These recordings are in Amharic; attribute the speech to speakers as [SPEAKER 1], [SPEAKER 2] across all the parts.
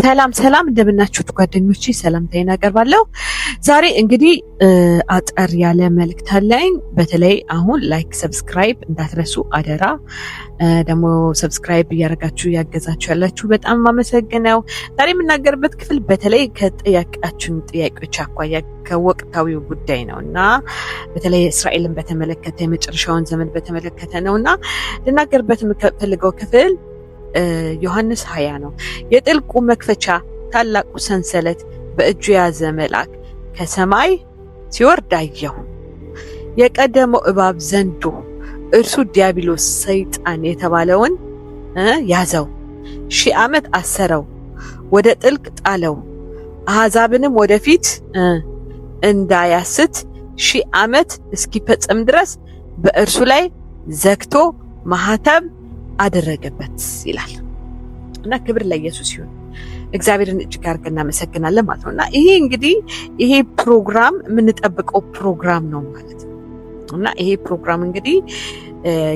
[SPEAKER 1] ሰላም እንደምናችሁት ጓደኞቼ ሰላምታዬን አቀርባለሁ። ዛሬ እንግዲህ አጠር ያለ መልእክት አለኝ። በተለይ አሁን ላይክ ሰብስክራይብ እንዳትረሱ አደራ። ደግሞ ሰብስክራይብ እያደረጋችሁ ያገዛችሁ ያላችሁ በጣም ማመሰግነው። ዛሬ የምናገርበት ክፍል በተለይ ከጠያቃችሁን ጥያቄዎች አኳያ ከወቅታዊው ጉዳይ ነውና በተለይ እስራኤልን በተመለከተ የመጨረሻውን ዘመን በተመለከተ ነውና ልናገርበት የምፈልገው ክፍል ዮሐንስ 20 ነው። የጥልቁ መክፈቻ ታላቁ ሰንሰለት በእጁ የያዘ መልአክ ከሰማይ ሲወርድ አየሁ። የቀደመው እባብ ዘንዶ እርሱ ዲያብሎስ ሰይጣን የተባለውን ያዘው፣ 1000 ዓመት አሰረው፣ ወደ ጥልቅ ጣለው። አሕዛብንም ወደፊት እንዳያስት 1000 ዓመት እስኪፈጸም ድረስ በእርሱ ላይ ዘግቶ ማህተም አደረገበት ይላል እና ክብር ለኢየሱስ ይሁን። እግዚአብሔርን እጅግ አድርገን እናመሰግናለን ማለት ነው። እና ይሄ እንግዲህ ይሄ ፕሮግራም የምንጠብቀው ፕሮግራም ነው ማለት ነው። እና ይሄ ፕሮግራም እንግዲህ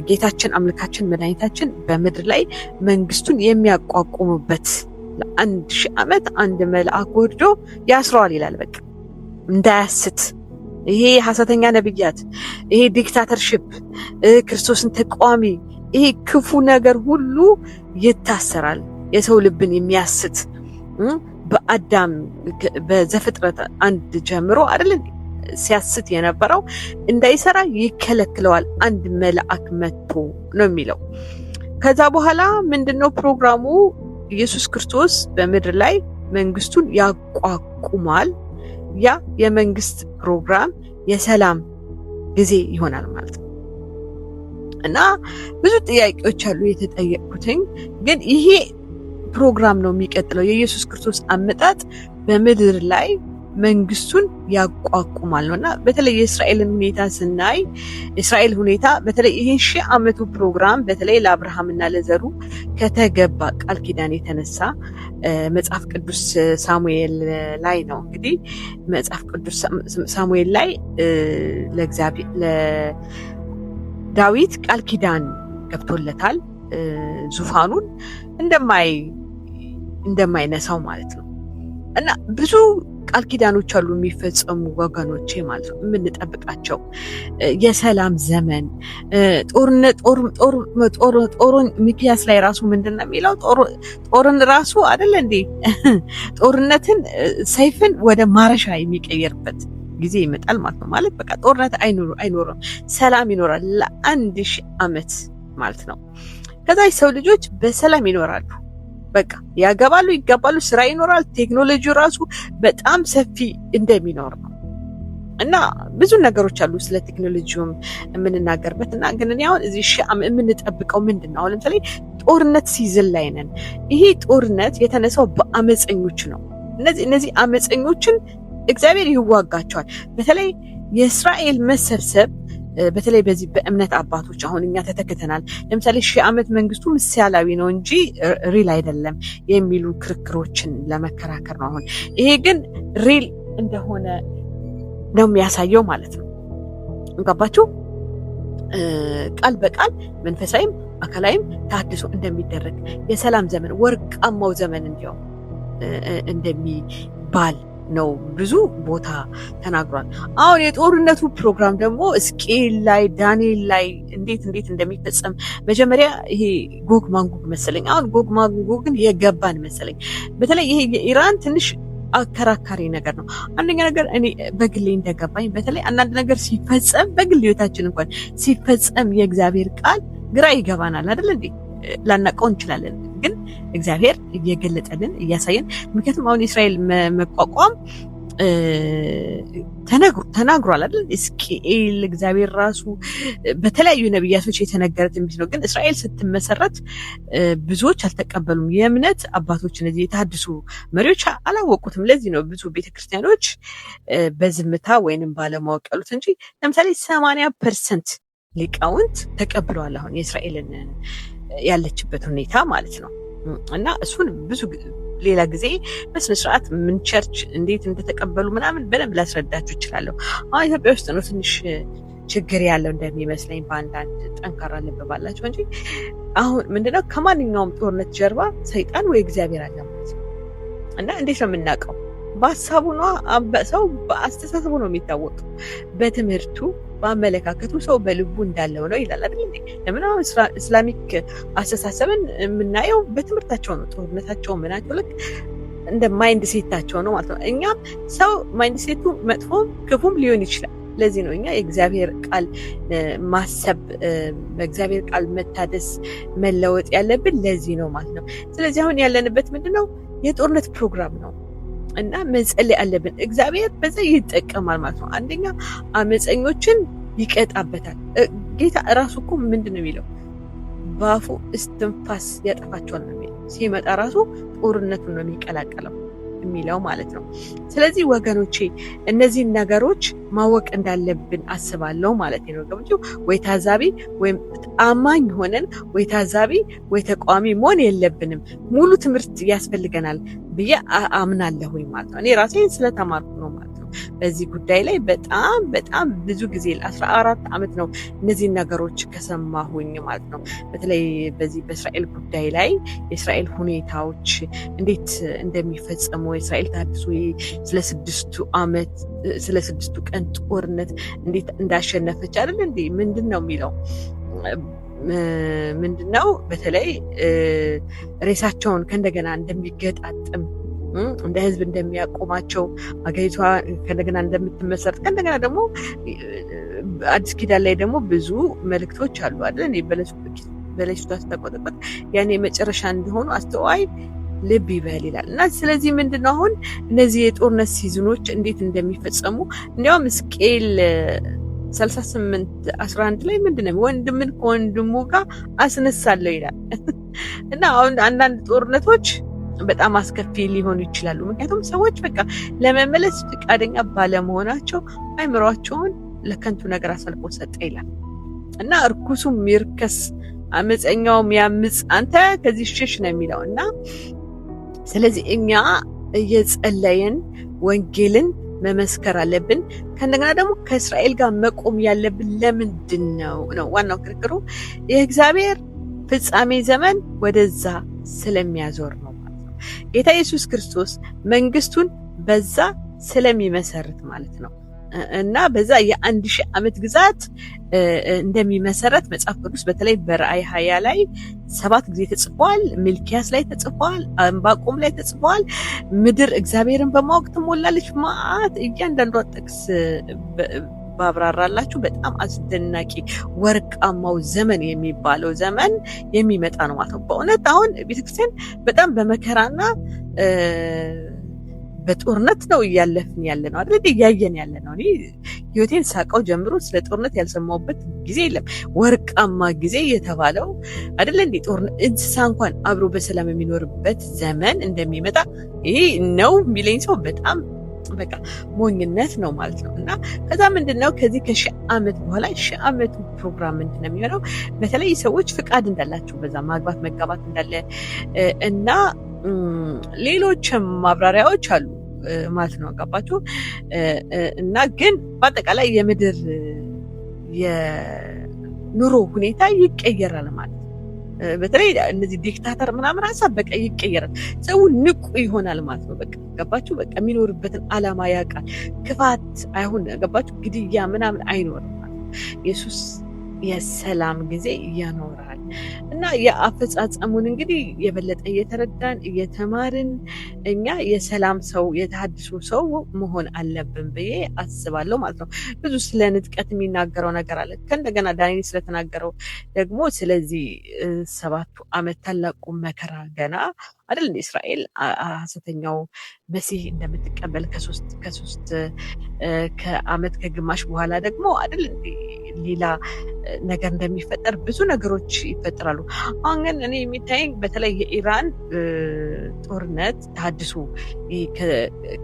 [SPEAKER 1] ጌታችን አምላካችን መድኃኒታችን በምድር ላይ መንግስቱን የሚያቋቁምበት ለ1000 ዓመት አንድ መልአክ ወርዶ ያስረዋል ይላል። በቃ እንዳያስት ይሄ ሐሰተኛ ነብያት፣ ይሄ ዲክታተርሺፕ፣ ክርስቶስን ተቃዋሚ ይሄ ክፉ ነገር ሁሉ ይታሰራል። የሰው ልብን የሚያስት በአዳም በዘፍጥረት 1 ጀምሮ አይደል ሲያስት የነበረው እንዳይሰራ ይከለክለዋል አንድ መልአክ መጥቶ ነው የሚለው። ከዛ በኋላ ምንድነው ፕሮግራሙ? ኢየሱስ ክርስቶስ በምድር ላይ መንግስቱን ያቋቁማል። ያ የመንግስት ፕሮግራም የሰላም ጊዜ ይሆናል ማለት ነው። እና ብዙ ጥያቄዎች አሉ የተጠየቁትኝ፣ ግን ይሄ ፕሮግራም ነው የሚቀጥለው። የኢየሱስ ክርስቶስ አመጣጥ በምድር ላይ መንግስቱን ያቋቁማል ነውና በተለይ የእስራኤልን ሁኔታ ስናይ እስራኤል ሁኔታ በተለይ ይሄ 1000 ዓመቱ ፕሮግራም በተለይ ለአብርሃምና ለዘሩ ከተገባ ቃል ኪዳን የተነሳ መጽሐፍ ቅዱስ ሳሙኤል ላይ ነው እንግዲህ መጽሐፍ ቅዱስ ሳሙኤል ላይ ለእግዚአብሔር ዳዊት ቃል ኪዳን ገብቶለታል ዙፋኑን እንደማይነሳው ማለት ነው። እና ብዙ ቃል ኪዳኖች አሉ የሚፈጸሙ ወገኖቼ ማለት ነው፣ የምንጠብቃቸው የሰላም ዘመን ጦርን ሚክያስ ላይ ራሱ ምንድነው የሚለው? ጦርን ራሱ አይደለ እንዴ ጦርነትን ሰይፍን ወደ ማረሻ የሚቀየርበት ጊዜ ይመጣል ማለት ነው። ማለት በቃ ጦርነት አይኖርም፣ ሰላም ይኖራል ለ1000 ዓመት ማለት ነው። ከዛ ሰው ልጆች በሰላም ይኖራሉ። በቃ ያገባሉ፣ ይጋባሉ፣ ስራ ይኖራል። ቴክኖሎጂ ራሱ በጣም ሰፊ እንደሚኖር ነው። እና ብዙ ነገሮች አሉ ስለ ቴክኖሎጂውም የምንናገርበት እና ግን እኔ አሁን እዚህ የምንጠብቀው ምንድነው? አሁን ለምሳሌ ጦርነት ሲዝን ላይ ነን። ይሄ ጦርነት የተነሳው በአመፀኞች ነው። እነዚህ አመፀኞችን እግዚአብሔር ይዋጋቸዋል። በተለይ የእስራኤል መሰብሰብ በተለይ በዚህ በእምነት አባቶች አሁን እኛ ተተክተናል። ለምሳሌ 1000 ዓመት መንግስቱ ምሳሌያዊ ነው እንጂ ሪል አይደለም የሚሉ ክርክሮችን ለመከራከር ነው። አሁን ይሄ ግን ሪል እንደሆነ ነው የሚያሳየው ማለት ነው። እንጋባችሁ ቃል በቃል መንፈሳዊም አካላዊም ታድሶ እንደሚደረግ የሰላም ዘመን ወርቃማው ዘመን እንዲያው እንደሚባል ነው ብዙ ቦታ ተናግሯል። አሁን የጦርነቱ ፕሮግራም ደግሞ ሕዝቅኤል ላይ ዳንኤል ላይ እንዴት እንደሚፈጸም መጀመሪያ ይሄ ጎግ ማጎግ መሰለኝ። አሁን ጎግ ማጎግን የገባን መሰለኝ። በተለይ ይሄ የኢራን ትንሽ አከራካሪ ነገር ነው። አንደኛ ነገር እኔ በግሌ እንደገባኝ በተለይ አንዳንድ ነገር ሲፈጸም በግል ህይወታችን እንኳን ሲፈጸም የእግዚአብሔር ቃል ግራ ይገባናል አይደል እንዴ? ላናቀው እንችላለን፣ ግን እግዚአብሔር እየገለጠልን እያሳየን። ምክንያቱም አሁን የእስራኤል መቋቋም ተናግሯል አይደል? ሕዝቅኤል እግዚአብሔር ራሱ በተለያዩ ነቢያቶች የተነገረ ትንቢት ነው። ግን እስራኤል ስትመሰረት ብዙዎች አልተቀበሉም። የእምነት አባቶች እነዚህ የተሐድሶ መሪዎች አላወቁትም። ለዚህ ነው ብዙ ቤተክርስቲያኖች በዝምታ ወይንም ባለማወቅ ያሉት እንጂ ለምሳሌ 80% ሊቃውንት ተቀብለዋል አሁን የእስራኤልን ያለችበት ሁኔታ ማለት ነው። እና እሱን ብዙ ሌላ ጊዜ በስነ ስርዓት ምን ቸርች እንዴት እንደተቀበሉ ምናምን በደንብ ላስረዳችሁ እችላለሁ። አሁን ኢትዮጵያ ውስጥ ነው ትንሽ ችግር ያለው እንደሚመስለኝ በአንዳንድ ጠንካራ ልብ ባላቸው እንጂ አሁን ምንድነው ከማንኛውም ጦርነት ጀርባ ሰይጣን ወይ እግዚአብሔር አለ ማለት ነው። እና እንዴት ነው የምናውቀው? በሀሳቡ ነው። ሰው በአስተሳሰቡ ነው የሚታወቀው። በትምህርቱ በአመለካከቱ ሰው በልቡ እንዳለው ነው ይላል አይደል እንዴ? ለምን አሁን እስላሚክ አስተሳሰብን የምናየው በትምህርታቸው ነው። ጦርነታቸው ምናቸው ልክ እንደ ማይንድ ሴታቸው ነው ማለት ነው። እኛም ሰው ማይንድ ሴቱ መጥፎም ክፉም ሊሆን ይችላል። ለዚህ ነው እኛ የእግዚአብሔር ቃል ማሰብ፣ በእግዚአብሔር ቃል መታደስ መለወጥ ያለብን ለዚህ ነው ማለት ነው። ስለዚህ አሁን ያለንበት ምንድነው? የጦርነት ፕሮግራም ነው እና መጸለይ አለብን። እግዚአብሔር በዛ ይጠቀማል ማለት ነው። አንደኛ አመፀኞችን ይቀጣበታል። ጌታ እራሱ እኮ ምንድነው የሚለው? በአፉ እስትንፋስ ያጠፋቸዋል ነው የሚለው። ሲመጣ ራሱ ጦርነቱን ነው የሚቀላቀለው የሚለው ማለት ነው። ስለዚህ ወገኖቼ እነዚህን ነገሮች ማወቅ እንዳለብን አስባለሁ ማለት ነው። ገብቶ ወይ ታዛቢ ወይም አማኝ ሆነን ወይ ታዛቢ ወይ ተቃዋሚ መሆን የለብንም። ሙሉ ትምህርት ያስፈልገናል ብዬ አምናለሁኝ ማለት ነው። እኔ ራሴን ስለተማርኩ ነው ማለት ነው። በዚህ ጉዳይ ላይ በጣም ብዙ ጊዜ 14 ዓመት ነው እነዚህን ነገሮች ከሰማሁኝ ማለት ነው። በተለይ በዚህ በእስራኤል ጉዳይ ላይ የእስራኤል ሁኔታዎች እንዴት እንደሚፈጸሙ የእስራኤል ታድሶ ስለ 6 ዓመት ስለ 6 ቀን ጦርነት እንዴት እንዳሸነፈች አይደል እንዴ? ምንድነው የሚለው? ምንድነው በተለይ ሬሳቸውን ከእንደገና እንደሚገጣጥም እንደ ህዝብ እንደሚያቆማቸው አገሪቷ ከእንደገና እንደምትመሰረት ከእንደገና ደግሞ አዲስ ኪዳን ላይ ደግሞ ብዙ መልእክቶች አሉ አይደል? በለሲቷ ተቆጠቆጥ ያኔ መጨረሻ እንደሆኑ አስተዋይ ልብ ይበል ይላል። እና ስለዚህ ምንድነው አሁን እነዚህ የጦርነት ሲዝኖች እንዴት እንደሚፈጸሙ እንዲያውም ሕዝቅኤል 38:11 ላይ ምንድነው ወንድምን ከወንድሙ ጋር አስነሳለሁ ይላል። እና አሁን አንዳንድ ጦርነቶች በጣም አስከፊ ሊሆኑ ይችላሉ። ምክንያቱም ሰዎች በቃ ለመመለስ ፈቃደኛ ባለመሆናቸው አይምሯቸውን ለከንቱ ነገር አሳልፎ ሰጠ ይላል። እና እርኩሱም ይርከስ አመፀኛውም ያምፅ አንተ ከዚህ ሽሽ ነው የሚለው። እና ስለዚህ እኛ እየጸለየን ወንጌልን መመስከር አለብን። ከእንደገና ደግሞ ከእስራኤል ጋር መቆም ያለብን ለምንድን ነው ዋናው ክርክሩ። የእግዚአብሔር ፍጻሜ ዘመን ወደዛ ስለሚያዞር ነው ማለት ነው። ጌታ ኢየሱስ ክርስቶስ መንግስቱን በዛ ስለሚመሰርት ማለት ነው። እና በዛ የ1000 ዓመት ግዛት እንደሚመሰረት መጽሐፍ ቅዱስ በተለይ በራእይ 20 ላይ 7 ጊዜ ተጽፏል። ሚልኪያስ ላይ ተጽፏል። ዕንባቆም ላይ ተጽፏል። ምድር እግዚአብሔርን በማወቅ ትሞላለች። ማአት እያንዳንዷ ጥቅስ ባብራራላችሁ በጣም አስደናቂ ወርቃማው ዘመን የሚባለው ዘመን የሚመጣ ነው ማለት ነው። በእውነት አሁን ቤተክርስቲያን በጣም በመከራና በጦርነት ነው እያለፍን ያለ ነው አይደል? እያየን ያለ ነው። እኔ ህይወቴን ሳቀው ጀምሮ ስለ ጦርነት ያልሰማሁበት ጊዜ የለም። ወርቃማ ጊዜ የተባለው አይደል እንዴ? ጦርነት እንስሳ እንኳን አብሮ በሰላም የሚኖርበት ዘመን እንደሚመጣ ይሄ ነው የሚለኝ ሰው በጣም በቃ ሞኝነት ነው ማለት ነው። እና ከዛ ምንድነው ከዚህ ከ1000 ዓመት በኋላ 1000 ዓመቱ ፕሮግራም ምንድነው የሚሆነው? በተለይ ሰዎች ፍቃድ እንዳላቸው በዛ ማግባት መጋባት እንዳለ እና ሌሎችም ማብራሪያዎች አሉ ማለት ነው። አጋባችሁ እና ግን በአጠቃላይ የምድር የኑሮ ሁኔታ ይቀየራል ማለት ነው። በተለይ እነዚህ ዲክታተር ምናምን ሀሳብ በቃ ይቀየራል። ሰው ንቁ ይሆናል ማለት ነው። በቃ ገባችሁ? በቃ የሚኖርበትን ዓላማ ያውቃል። ክፋት አይሁን ገባችሁ? ግድያ ምናምን አይኖርም ማለት ነው። ኢየሱስ የሰላም ጊዜ ያኖራል እና የአፈጻጸሙን እንግዲህ የበለጠ እየተረዳን እየተማርን እኛ የሰላም ሰው የተሃድሶ ሰው መሆን አለብን ብዬ አስባለሁ ማለት ነው። ብዙ ስለ ንጥቀት የሚናገረው ነገር አለ። ከእንደገና ዳንኤል ስለተናገረው ደግሞ ስለዚህ 7 ዓመት ታላቁ መከራ ገና አይደል እንደ እስራኤል ሐሰተኛው መሲህ እንደምትቀበል ከሶስት ከዓመት ከግማሽ በኋላ ደግሞ አይደል ሌላ ነገር እንደሚፈጠር ብዙ ነገሮች ይፈጠራሉ። አሁን ግን እኔ የሚታየኝ በተለይ የኢራን ጦርነት ተሃድሶ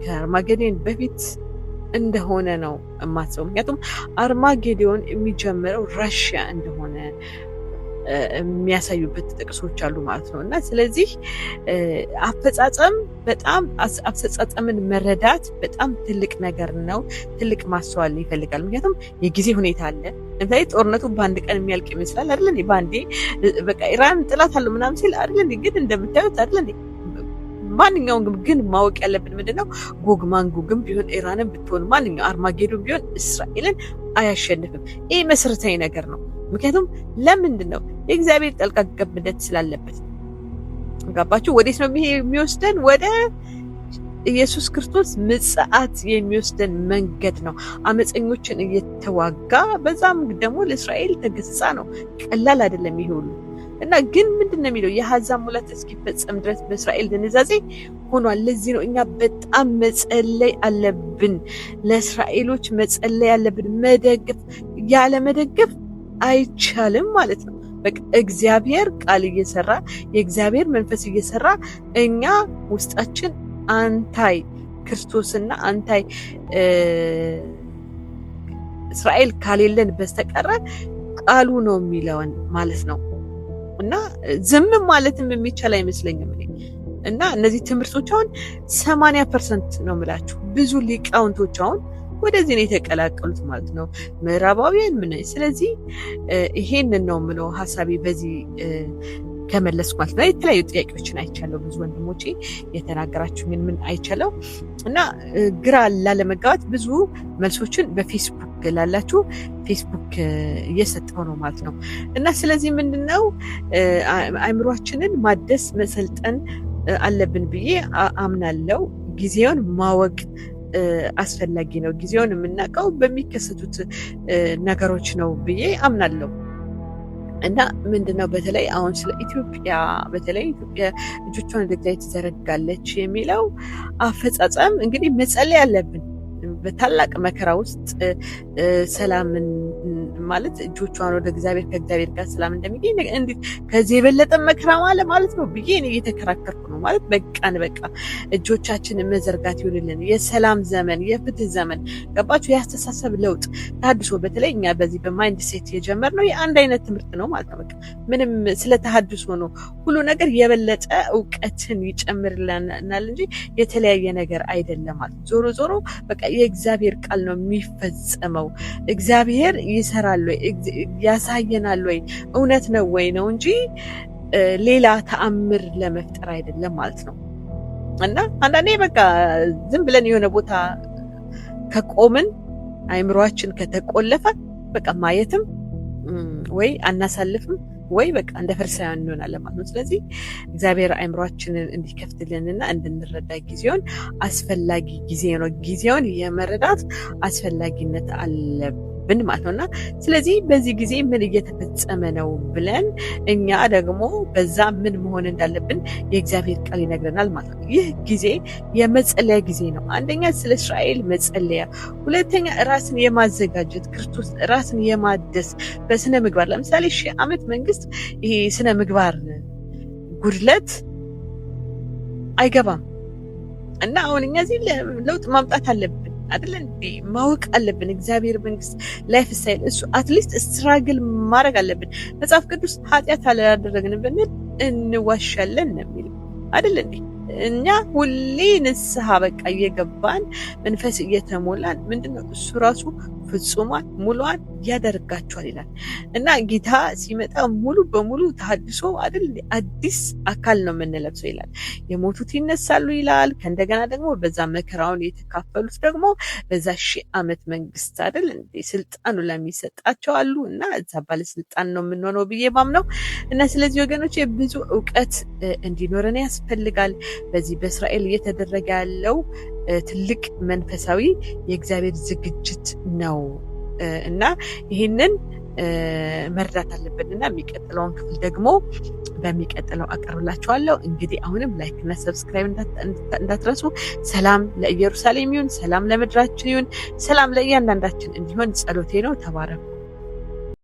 [SPEAKER 1] ከአርማጌዶን በፊት እንደሆነ ነው የማስበው። ምክንያቱም አርማጌዶን የሚጀምረው ራሽያ እንደሆነ የሚያሳዩበት ጥቅሶች አሉ ማለት ነው። እና ስለዚህ አፈጻጸም በጣም አፈጻጸምን መረዳት በጣም ትልቅ ነገር ነው። ትልቅ ማስተዋል ይፈልጋል። ምክንያቱም የጊዜ ሁኔታ አለ። ለምሳሌ ጦርነቱ በአንድ ቀን የሚያልቅ ይመስላል አይደል? በአንዴ በቃ ኢራን ጥላት አለው ምናምን ሲል አይደል? ግን እንደምታዩት አይደል? ማንኛውም ግን ማወቅ ያለብን ምንድነው ጎግ ማጎግም ቢሆን ኢራንም ብትሆን ማንኛውም አርማጌዶን ቢሆን እስራኤልን አያሸንፍም። ይሄ መሰረታዊ ነገር ነው። ምክንያቱም ለምንድን ነው የእግዚአብሔር ጣልቃ ገብነት ስላለበት። ገባችሁ? ወዴት ነው የሚወስደን? ወደ ኢየሱስ ክርስቶስ ምጽአት የሚወስደን መንገድ ነው። አመፀኞችን እየተዋጋ በዛም ደግሞ ለእስራኤል ተገስጻ ነው። ቀላል አይደለም ይሄ ሁሉ እና ግን ምንድነው የሚለው የአሕዛብ ሙላት እስኪፈጸም ድረስ በእስራኤል ድንዛዜ ሆኗል። ለዚህ ነው እኛ በጣም መጸለይ አለብን። ለእስራኤሎች መጸለይ አለብን። መደገፍ ያለ መደገፍ አይቻልም ማለት ነው። በቃ እግዚአብሔር ቃል እየሰራ የእግዚአብሔር መንፈስ እየሰራ እኛ ውስጣችን አንታይ ክርስቶስና አንታይ እስራኤል ካሌለን በስተቀር ቃሉ ነው የሚለውን ማለት ነው። እና ዝም ማለትም የሚቻል አይመስለኝም እኔ። እና እነዚህ ትምህርቶች አሁን 80% ነው የምላችሁ ብዙ ሊቃውንቶች አሁን ወደዚህ ነው የተቀላቀሉት ማለት ነው፣ ምዕራባውያን ምን። ስለዚህ ይሄንን ነው የምለው ሐሳቤ በዚህ ከመለስኩ ማለት ነው። የተለያዩ ጥያቄዎችን አይቻለሁ፣ ብዙ ወንድሞቼ የተናገራችሁኝን ምን አይቻለሁ። እና ግራ ላለመጋባት ብዙ መልሶችን በፌስቡክ ላላችሁ ፌስቡክ እየሰጠው ነው ማለት ነው። እና ስለዚህ ምንድነው አእምሯችንን ማደስ መሰልጠን አለብን ብዬ አምናለሁ። ጊዜውን ማወቅ አስፈላጊ ነው። ጊዜውን የምናውቀው በሚከሰቱት ነገሮች ነው ብዬ አምናለሁ። እና ምንድነው በተለይ አሁን ስለ ኢትዮጵያ በተለይ ኢትዮጵያ ልጆቿን ወደ እግዚአብሔር ትዘረጋለች የሚለው አፈጻጸም እንግዲህ መጸለይ አለብን። በታላቅ መከራ ውስጥ ሰላምን ማለት እጆቿን ወደ እግዚአብሔር ከእግዚአብሔር ጋር ሰላም እንደሚገኝ እንዴት ከዚህ የበለጠ መከራ ማለት ነው ብዬ እኔ እየተከራከርኩ ነው። ማለት በቃን በቃ እጆቻችንን መዘርጋት ይሁንልን። የሰላም ዘመን፣ የፍትህ ዘመን ገባችሁ? የአስተሳሰብ ለውጥ ተሐድሶ፣ በተለይ እኛ በዚህ በማይንድ ሴት የጀመርነው የአንድ አይነት ትምህርት ነው ማለት ነው። በቃ ምንም ስለ ተሐድሶ ነው ሁሉ ነገር የበለጠ እውቀትን ይጨምርልናል እንጂ የተለያየ ነገር አይደለም ማለት። ዞሮ ዞሮ በቃ የእግዚአብሔር ቃል ነው የሚፈጸመው። እግዚአብሔር ይሰራል ወይ ያሳየናል ወይ እውነት ነው ወይ ነው እንጂ ሌላ ተአምር ለመፍጠር አይደለም ማለት ነው። እና አንዳንዴ በቃ ዝም ብለን የሆነ ቦታ ከቆምን አእምሯችን ከተቆለፈ በቃ ማየትም ወይ አናሳልፍም ወይ በቃ እንደ ፈሪሳውያን እንሆናለን ማለት ነው። ስለዚህ እግዚአብሔር አእምሯችንን እንዲከፍትልንና እንድንረዳ ጊዜውን አስፈላጊ ጊዜ ነው። ጊዜውን የመረዳት አስፈላጊነት አለብን ማለት ነውና ስለዚህ በዚህ ጊዜ ምን እየተፈጸመ ነው ብለን እኛ ደግሞ በዛ ምን መሆን እንዳለብን የእግዚአብሔር ቃል ይነግረናል ማለት ነው። ይህ ጊዜ የመጸለያ ጊዜ ነው። አንደኛ ስለ እስራኤል መጸለያ፣ ሁለተኛ ራስን የማዘጋጀት ክርስቶስ ራስን የማደስ በስነ ምግባር። ለምሳሌ 1000 ዓመት መንግስት ይሄ ስነ ምግባር ጉድለት አይገባም እና አሁን እኛ እዚህ ለውጥ ማምጣት አለብን አይደል እንዴ? ማወቅ አለብን። እግዚአብሔር መንግስት ላይፍ ስታይል እሱ አትሊስት ስትራግል ማድረግ አለብን። መጽሐፍ ቅዱስ ኃጢአት አላደረግን ብንል እንዋሻለን ነው የሚለው አይደል እንዴ? እኛ ሁሌ ንስሐ በቃ እየገባን መንፈስ እየተሞላን ምንድነው እሱ ራሱ ፍጹማን ሙሉዋን ያደርጋቸዋል ይላል እና ጌታ ሲመጣ ሙሉ በሙሉ ተሐድሶ አይደል አዲስ አካል ነው የምንለብሰው ይላል። የሞቱት ይነሳሉ ይላል። ከእንደገና ደግሞ በዛ መከራውን የተካፈሉት ደግሞ በዛ 1000 ዓመት መንግስት አይደል እንዴ ስልጣኑ ለሚሰጣቸው አሉ እና እዛ ባለስልጣን ነው የምንሆነው ብዬ ማምነው እና ስለዚህ ወገኖች ብዙ እውቀት እንዲኖረን ያስፈልጋል። በዚህ በእስራኤል እየተደረገ ያለው ትልቅ መንፈሳዊ የእግዚአብሔር ዝግጅት ነው እና ይህንን መርዳት አለብንና የሚቀጥለውን ክፍል ደግሞ በሚቀጥለው አቀርብላችኋለሁ። እንግዲህ አሁንም ላይክ እና ሰብስክራይብ እንዳትረሱ። ሰላም ለኢየሩሳሌም ይሁን፣ ሰላም ለምድራችን ይሁን፣ ሰላም ለእያንዳንዳችን እንዲሆን ጸሎቴ ነው። ተባረኩ።